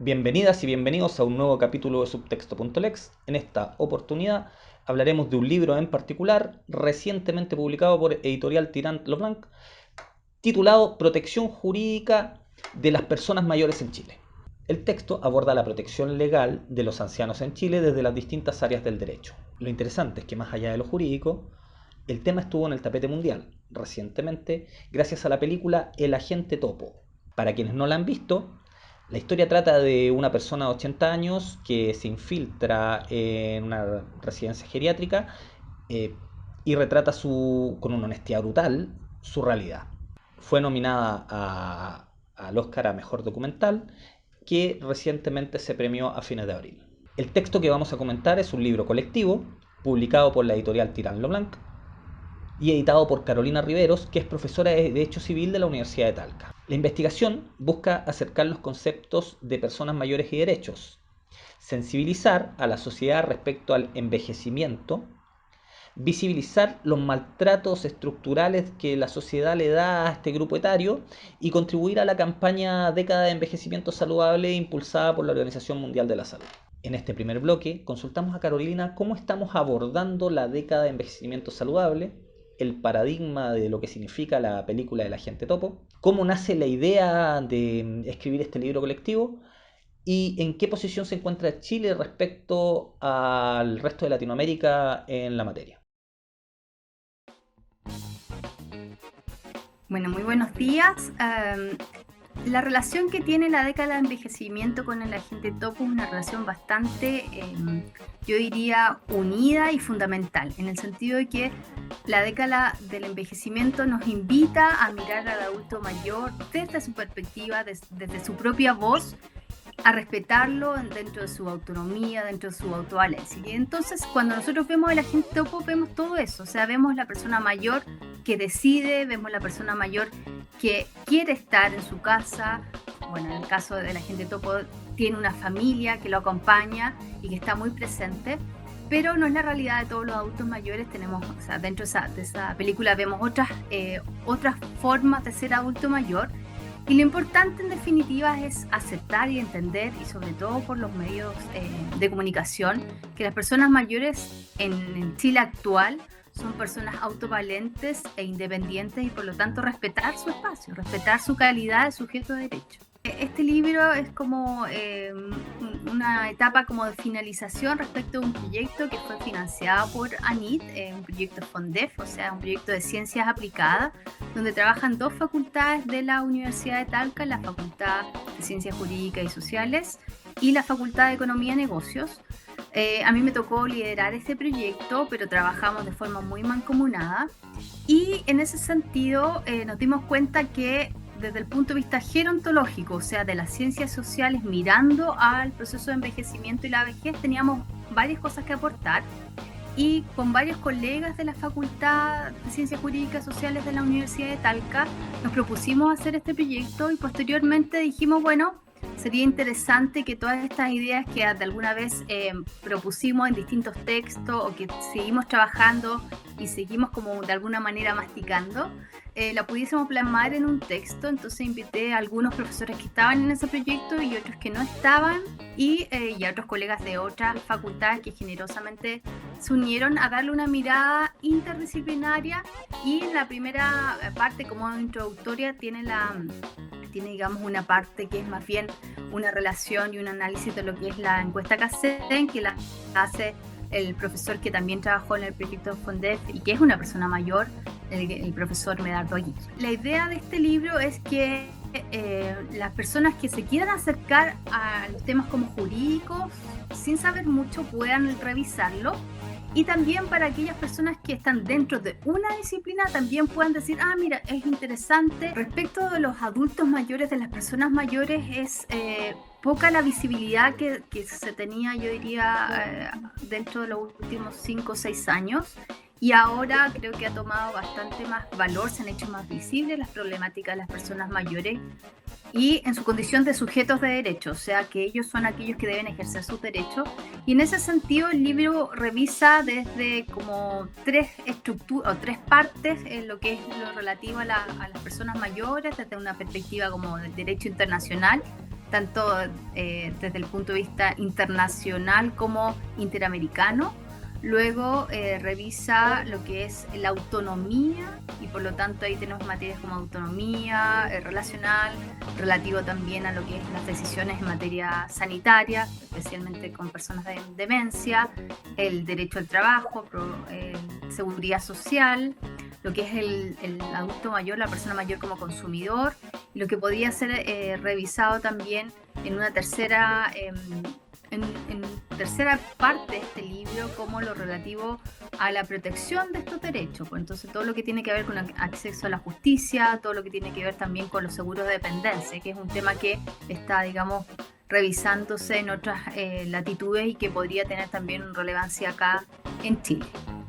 Bienvenidas y bienvenidos a un nuevo capítulo de Subtexto.lex. En esta oportunidad hablaremos de un libro en particular recientemente publicado por Editorial Tirant Lo Blanc, titulado Protección Jurídica de las Personas Mayores en Chile. El texto aborda la protección legal de los ancianos en Chile desde las distintas áreas del derecho. Lo interesante es que más allá de lo jurídico, el tema estuvo en el tapete mundial recientemente gracias a la película El Agente Topo. Para quienes no la han visto, la historia trata de una persona de 80 años que se infiltra en una residencia geriátrica eh, y retrata con una honestidad brutal su realidad. Fue nominada al Oscar a Mejor Documental, que recientemente se premió a fines de abril. El texto que vamos a comentar es un libro colectivo publicado por la editorial Tirant Lo Blanc y editado por Carolina Riveros, que es profesora de Derecho Civil de la Universidad de Talca. La investigación busca acercar los conceptos de personas mayores y derechos, sensibilizar a la sociedad respecto al envejecimiento, visibilizar los maltratos estructurales que la sociedad le da a este grupo etario y contribuir a la campaña Década de Envejecimiento Saludable impulsada por la Organización Mundial de la Salud. En este primer bloque consultamos a Carolina cómo estamos abordando la década de envejecimiento saludable, el paradigma de lo que significa la película del Agente Topo, cómo nace la idea de escribir este libro colectivo y en qué posición se encuentra Chile respecto al resto de Latinoamérica en la materia. Bueno, muy buenos días. La relación que tiene la década de envejecimiento con el Agente Topo es una relación bastante, yo diría, unida y fundamental, en el sentido de que la década del envejecimiento nos invita a mirar al adulto mayor desde su perspectiva, desde su propia voz, a respetarlo dentro de su autonomía, dentro de su autovalencia. Y entonces, cuando nosotros vemos el Agente Topo, vemos todo eso. O sea, vemos la persona mayor que decide, vemos la persona mayor que quiere estar en su casa. Bueno, en el caso del Agente Topo, tiene una familia que lo acompaña y que está muy presente. Pero no es la realidad de todos los adultos mayores. Tenemos, o sea, dentro de esa película vemos otras formas de ser adulto mayor. Y lo importante en definitiva es aceptar y entender, y sobre todo por los medios de comunicación, que las personas mayores en Chile actual son personas autovalentes e independientes y por lo tanto respetar su espacio, respetar su calidad de sujeto de derecho. Este libro es como una etapa como de finalización respecto a un proyecto que fue financiado por ANIT, un proyecto FONDEF, o sea, un proyecto de ciencias aplicadas, donde trabajan dos facultades de la Universidad de Talca, la Facultad de Ciencias Jurídicas y Sociales y la Facultad de Economía y Negocios. A mí me tocó liderar este proyecto, pero trabajamos de forma muy mancomunada y en ese sentido nos dimos cuenta que desde el punto de vista gerontológico, o sea, de las ciencias sociales, mirando al proceso de envejecimiento y la vejez, teníamos varias cosas que aportar. Y con varios colegas de la Facultad de Ciencias Jurídicas Sociales de la Universidad de Talca, nos propusimos hacer este proyecto y posteriormente dijimos, bueno, sería interesante que todas estas ideas que de alguna vez propusimos en distintos textos o que seguimos trabajando y seguimos como de alguna manera masticando, la pudiésemos plasmar en un texto. Entonces invité a algunos profesores que estaban en ese proyecto y otros que no estaban y a otros colegas de otras facultades que generosamente se unieron a darle una mirada interdisciplinaria. Y en la primera parte como introductoria tiene digamos una parte que es más bien una relación y un análisis de lo que es la encuesta CACEN, que la hace el profesor que también trabajó en el proyecto FONDEF y que es una persona mayor, el profesor Medardo Aguirre. La idea de este libro es que las personas que se quieran acercar a los temas como jurídicos sin saber mucho puedan revisarlo, y también para aquellas personas que están dentro de una disciplina también puedan decir, mira, es interesante. Respecto de los adultos mayores, de las personas mayores, es poca la visibilidad que se tenía, yo diría, dentro de los últimos 5 o 6 años. Y ahora creo que ha tomado bastante más valor, se han hecho más visibles las problemáticas de las personas mayores y en su condición de sujetos de derecho, o sea que ellos son aquellos que deben ejercer sus derechos. Y en ese sentido el libro revisa desde como tres estructuras o tres partes en lo que es lo relativo a las personas mayores, desde una perspectiva como del derecho internacional, tanto desde el punto de vista internacional como interamericano. Luego revisa lo que es la autonomía y por lo tanto ahí tenemos materias como autonomía relacional, relativo también a lo que es las decisiones en materia sanitaria, especialmente con personas de demencia, el derecho al trabajo, seguridad social, lo que es el adulto mayor, la persona mayor como consumidor, y lo que podría ser revisado también en una tercera parte de este libro como lo relativo a la protección de estos derechos. Pues entonces todo lo que tiene que ver con acceso a la justicia, todo lo que tiene que ver también con los seguros de dependencia, que es un tema que está, digamos, revisándose en otras latitudes y que podría tener también relevancia acá en Chile.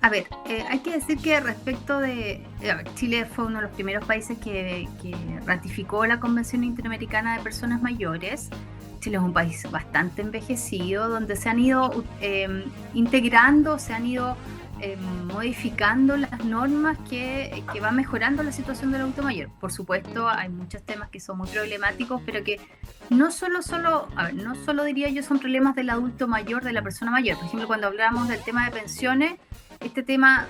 A ver, hay que decir que respecto de... Chile fue uno de los primeros países que ratificó la Convención Interamericana de Personas Mayores. Chile es un país bastante envejecido, donde se han ido integrando, se han ido modificando las normas que van mejorando la situación del adulto mayor. Por supuesto, hay muchos temas que son muy problemáticos, pero que no solo diría yo son problemas del adulto mayor, de la persona mayor. Por ejemplo, cuando hablamos del tema de pensiones, este tema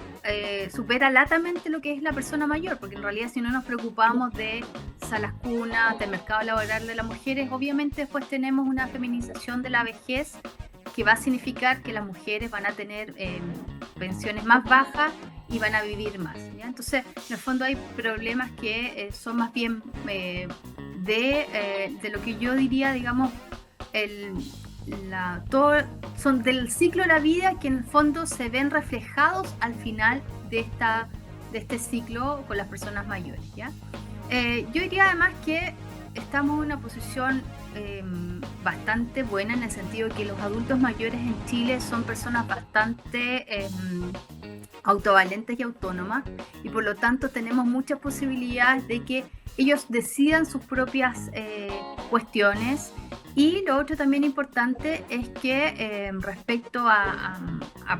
supera latamente lo que es la persona mayor, porque en realidad si no nos preocupamos de salas cunas, del mercado laboral de las mujeres, obviamente después tenemos una feminización de la vejez que va a significar que las mujeres van a tener pensiones más bajas y van a vivir más, ¿ya? Entonces, en el fondo hay problemas que son más bien de lo que yo diría, digamos, son del ciclo de la vida que en el fondo se ven reflejados al final de este ciclo con las personas mayores, ¿ya? Yo diría además que estamos en una posición bastante buena en el sentido de que los adultos mayores en Chile son personas bastante autovalentes y autónomas, y por lo tanto tenemos muchas posibilidades de que ellos decidan sus propias cuestiones. Y lo otro también importante es que respecto a,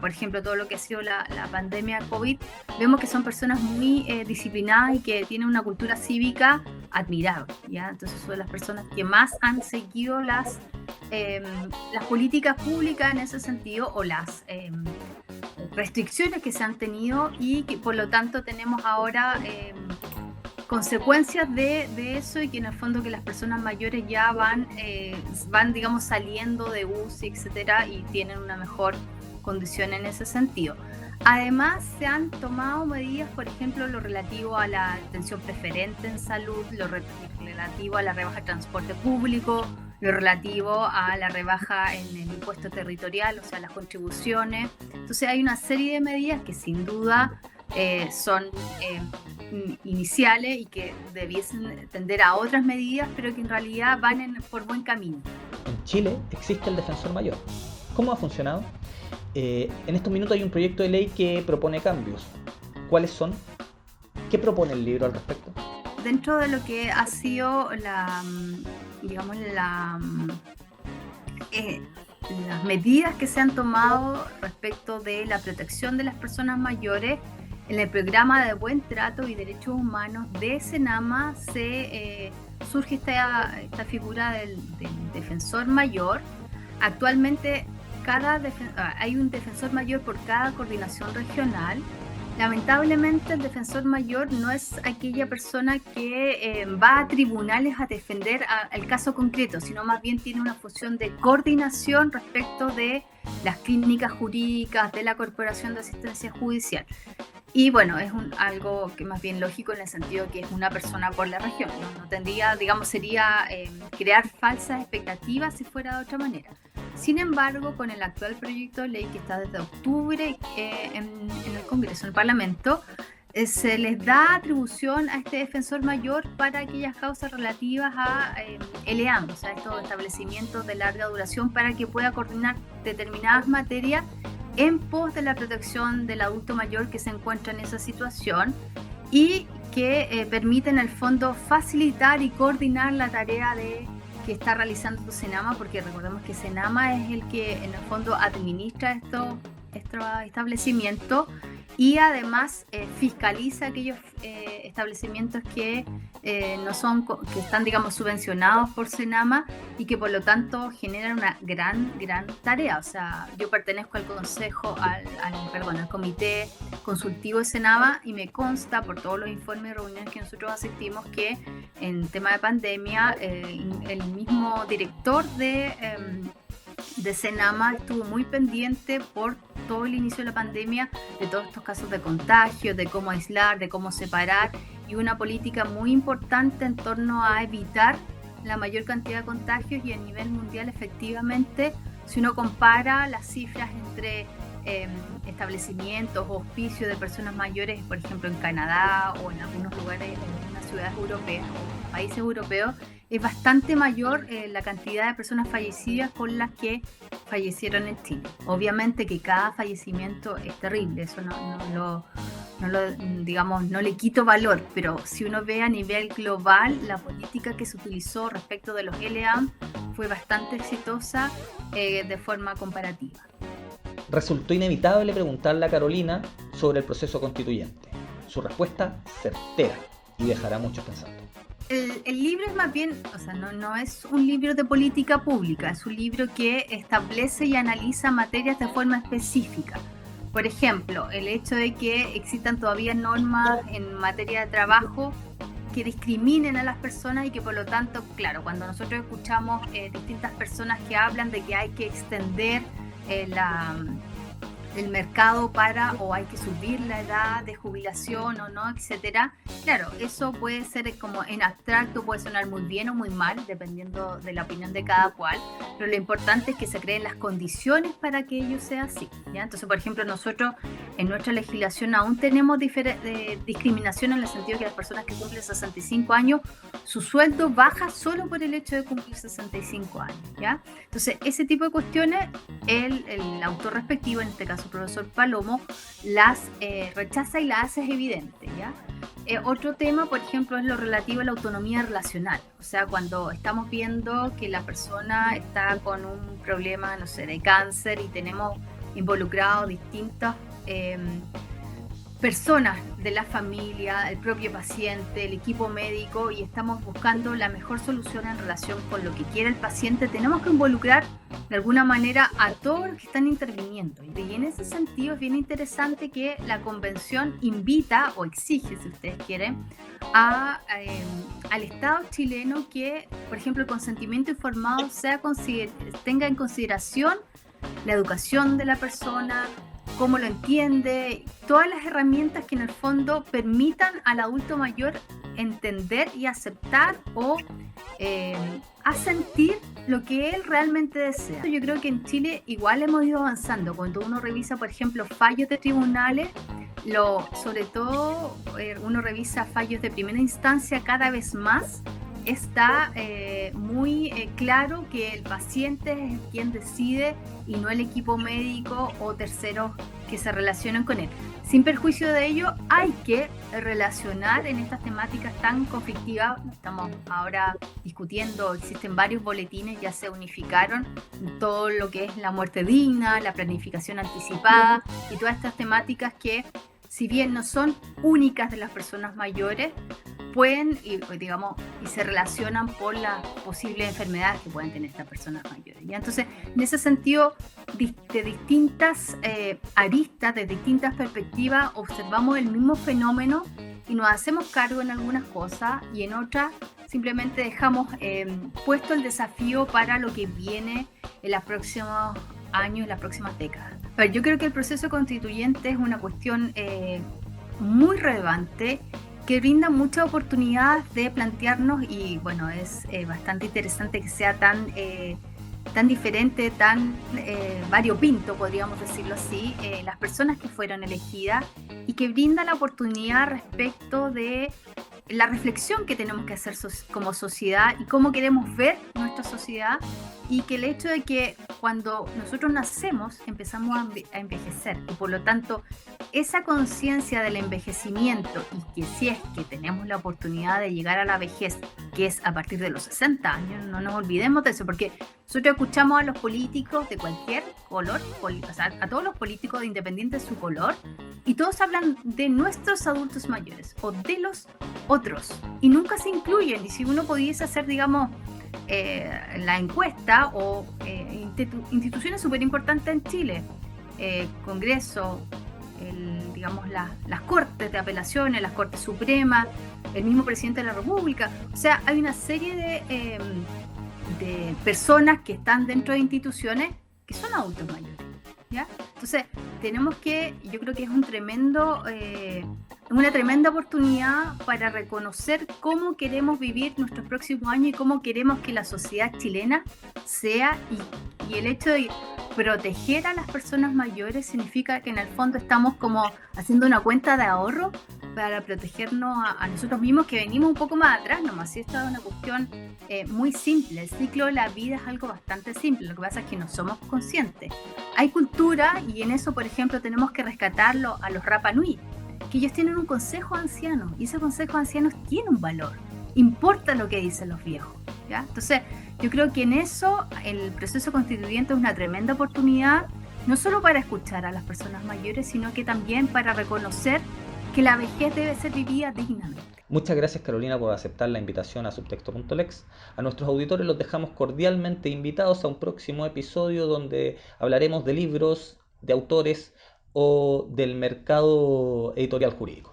por ejemplo, todo lo que ha sido la pandemia COVID, vemos que son personas muy disciplinadas y que tienen una cultura cívica admirable, ¿ya? Entonces son las personas que más han seguido las políticas públicas en ese sentido, o las restricciones que se han tenido, y que por lo tanto tenemos ahora consecuencias de eso, y que en el fondo que las personas mayores ya van digamos, saliendo de UCI, etcétera, y tienen una mejor condición en ese sentido. Además, se han tomado medidas, por ejemplo, lo relativo a la atención preferente en salud, lo relativo a la rebaja de transporte público, lo relativo a la rebaja en el impuesto territorial, o sea, las contribuciones. Entonces hay una serie de medidas que sin duda son iniciales y que debiesen tender a otras medidas, pero que en realidad van por buen camino. En Chile existe el defensor mayor. ¿Cómo ha funcionado? En estos minutos hay un proyecto de ley que propone cambios. ¿Cuáles son? ¿Qué propone el libro al respecto? Dentro de lo que ha sido las medidas que se han tomado respecto de la protección de las personas mayores, en el programa de Buen Trato y Derechos Humanos de CENAMA surge esta figura del defensor mayor. Actualmente hay un defensor mayor por cada coordinación regional. Lamentablemente el defensor mayor no es aquella persona que va a tribunales a defender el caso concreto, sino más bien tiene una función de coordinación respecto de las clínicas jurídicas, de la Corporación de Asistencia Judicial. Y bueno, es algo que más bien lógico en el sentido que es una persona por la región. No tendría, digamos, sería crear falsas expectativas si fuera de otra manera. Sin embargo, con el actual proyecto de ley que está desde octubre en el Congreso, en el Parlamento, se les da atribución a este defensor mayor para aquellas causas relativas a LEAM, o sea, estos establecimientos de larga duración, para que pueda coordinar determinadas materias en pos de la protección del adulto mayor que se encuentra en esa situación, y que permiten en el fondo facilitar y coordinar la tarea que está realizando CENAMA, porque recordemos que CENAMA es el que en el fondo administra estos establecimientos, y además fiscaliza aquellos establecimientos que no son, que están, digamos, subvencionados por Senama y que por lo tanto generan una gran tarea. O sea, yo pertenezco al consejo, al comité consultivo de Senama, y me consta por todos los informes y reuniones que nosotros asistimos que en tema de pandemia el mismo director de Senama estuvo muy pendiente por todo el inicio de la pandemia de todos estos casos de contagio, de cómo aislar, de cómo separar, y una política muy importante en torno a evitar la mayor cantidad de contagios. Y a nivel mundial, efectivamente, si uno compara las cifras entre establecimientos o hospicios de personas mayores, por ejemplo en Canadá o en algunos lugares, en algunas ciudades europeas o países europeos, es bastante mayor la cantidad de personas fallecidas con las que fallecieron en Chile. Obviamente que cada fallecimiento es terrible, eso no le quito valor, pero si uno ve a nivel global, la política que se utilizó respecto de los LEAM fue bastante exitosa de forma comparativa. Resultó inevitable preguntarle a Carolina sobre el proceso constituyente. Su respuesta certera y dejará a muchos pensando. El libro es más bien, o sea, no es un libro de política pública, es un libro que establece y analiza materias de forma específica. Por ejemplo, el hecho de que existan todavía normas en materia de trabajo que discriminen a las personas y que por lo tanto, claro, cuando nosotros escuchamos distintas personas que hablan de que hay que extender el mercado o hay que subir la edad de jubilación o no, etcétera. Claro, eso puede ser como en abstracto, puede sonar muy bien o muy mal, dependiendo de la opinión de cada cual, pero lo importante es que se creen las condiciones para que ello sea así, ¿ya? Entonces, por ejemplo, nosotros en nuestra legislación aún tenemos discriminación, en el sentido que las personas que cumplen 65 años, su sueldo baja solo por el hecho de cumplir 65 años, ¿ya? Entonces, ese tipo de cuestiones, el autor respectivo, en este caso el profesor Palomo, las rechaza y las hace evidente, ¿ya? Otro tema, por ejemplo, es lo relativo a la autonomía relacional. O sea, cuando estamos viendo que la persona está con un problema, no sé, de cáncer, y tenemos involucrados distintas personas de la familia, el propio paciente, el equipo médico, y estamos buscando la mejor solución en relación con lo que quiere el paciente, tenemos que involucrar de alguna manera a todos los que están interviniendo. Y en ese sentido es bien interesante que la convención invita o exige, si ustedes quieren, al Estado chileno que, por ejemplo, el consentimiento informado tenga en consideración la educación de la persona, cómo lo entiende, todas las herramientas que en el fondo permitan al adulto mayor entender y aceptar o asentir lo que él realmente desea. Yo creo que en Chile igual hemos ido avanzando. Cuando uno revisa, por ejemplo, fallos de tribunales, sobre todo uno revisa fallos de primera instancia, cada vez más está muy claro que el paciente es quien decide y no el equipo médico o terceros que se relacionan con él. Sin perjuicio de ello, hay que relacionar en estas temáticas tan conflictivas. Estamos ahora discutiendo, existen varios boletines, ya se unificaron todo lo que es la muerte digna, la planificación anticipada y todas estas temáticas que, si bien no son únicas de las personas mayores, pueden y se relacionan por las posibles enfermedades que pueden tener estas personas mayores, ¿ya? Entonces, en ese sentido, de distintas aristas, de distintas perspectivas, observamos el mismo fenómeno y nos hacemos cargo en algunas cosas, y en otras simplemente dejamos puesto el desafío para lo que viene en los próximos años, en las próximas décadas. Pero yo creo que el proceso constituyente es una cuestión muy relevante, que brinda muchas oportunidades de plantearnos, y bueno, es bastante interesante que sea tan diferente, tan variopinto, podríamos decirlo así, las personas que fueron elegidas, y que brinda la oportunidad respecto de la reflexión que tenemos que hacer como sociedad y cómo queremos ver nuestra sociedad, y que el hecho de que cuando nosotros nacemos empezamos a envejecer, y por lo tanto esa conciencia del envejecimiento, y que si es que tenemos la oportunidad de llegar a la vejez, que es a partir de los 60 años, no nos olvidemos de eso, porque nosotros escuchamos a los políticos de cualquier color, o sea, a todos los políticos independiente de su color, y todos hablan de nuestros adultos mayores o de los otros y nunca se incluyen. Y si uno pudiese hacer, digamos, la encuesta o instituciones súper importantes en Chile, Congreso, digamos, las Cortes de Apelaciones, las Cortes Supremas, el mismo presidente de la República, o sea, hay una serie de personas que están dentro de instituciones que son adultos mayores, ¿ya? Entonces, yo creo que es una tremenda oportunidad para reconocer cómo queremos vivir nuestros próximos años y cómo queremos que la sociedad chilena sea, y el hecho de proteger a las personas mayores significa que en el fondo estamos como haciendo una cuenta de ahorro para protegernos a nosotros mismos, que venimos un poco más atrás nomás. Si esto es una cuestión muy simple, el ciclo de la vida es algo bastante simple, lo que pasa es que no somos conscientes. Hay cultura, y en eso, por ejemplo, tenemos que rescatarlo a los Rapa Nui, que ellos tienen un consejo de ancianos, y ese consejo de ancianos tiene un valor, importa lo que dicen los viejos, ¿ya? Entonces, yo creo que en eso el proceso constituyente es una tremenda oportunidad, no solo para escuchar a las personas mayores, sino que también para reconocer que la vejez debe ser vivida dignamente. Muchas gracias, Carolina, por aceptar la invitación a Subtexto.lex. A nuestros auditores los dejamos cordialmente invitados a un próximo episodio donde hablaremos de libros, de autores o del mercado editorial jurídico.